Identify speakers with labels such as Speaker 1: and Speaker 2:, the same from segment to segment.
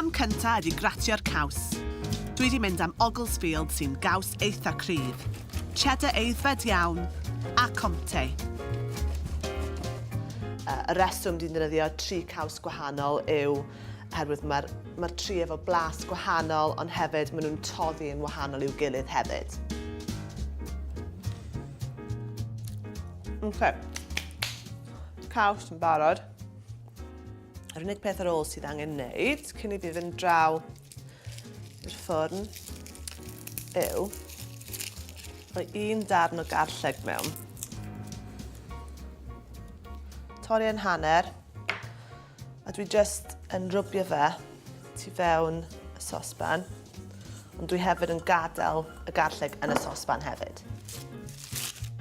Speaker 1: cam cynta ydi gratio'r caws. Dwi wedi mynd am Ogglesfield sy'n gaws eitha cryf, cheddar eiddfed iawn a comte. Y reswm dwi'n defnyddio 3 caws gwahanol yw oherwydd mae'r 3 efo blas gwahanol, ond hefyd maen nhw'n toddi yn wahanol i'w gilydd hefyd. Caws yn barod. Yr unig peth ar ôl sydd angen wneud cyn I fi fynd draw i'r ffwrn yw rhoi 1 darn o garlleg mewn. Torri yn hanner, a dwi jyst yn rwbio fe tu fewn y sosban, ond dwi hefyd yn gadael y garlleg yn y sosban hefyd.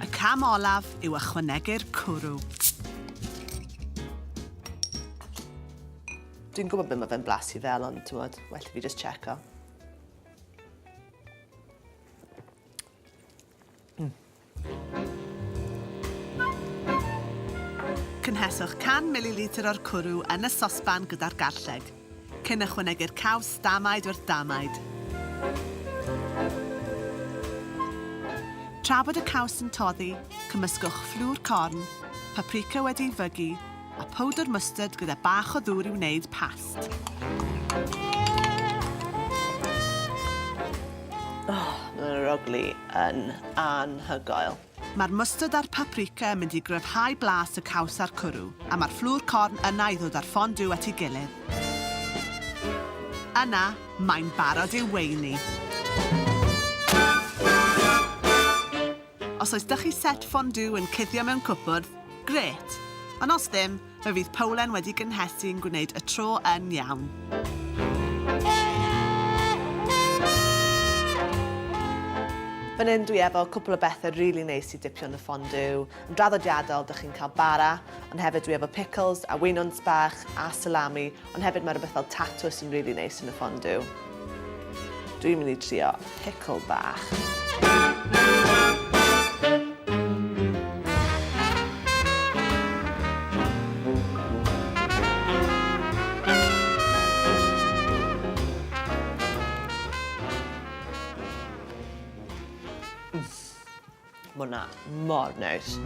Speaker 1: Y cam olaf yw ychwanegu'r cwrw. Dwi'n gwybod beth mae fe'n blasu fel, ond well fi jyst checo. Cynheswch 100 ml o'r cwrw yn y sosban gyda'r garlleg, cyn ychwanegu'r caws damaid wrth damaid. Tra bod y caws yn toddi, cymysgwch fflwr corn, paprika wedi'i fygu, a powdr mustard gyda bach o ddŵr I wneud past. Mae'r rogli yn anhygoel. Mae'r mustard a'r paprika yn mynd I gryfhau blas y caws a'r cwrw, a mae'r fflwr corn yna I ddod â'r fondue at ei gilydd. Yna, mae'n barod i'w weini. Os oes dych chi set fondue yn cuddio mewn cwpwrdd, gret. Ond os ddim, fe fydd Powlen wedi gynhesu yn gwneud y tro yn iawn. Fan hyn dwi efo cwpl o bethau rili neis I dipio yn y fondue. Yn draddodiadol, dych chi'n cael bara, ond hefyd dwi efo pickles a weinons bach a salami, ond hefyd mae rhywbeth fel tatws yn rili neis yn y fondue. Dwi'n mynd I trio pickle bach. Mae hwnna mor neis.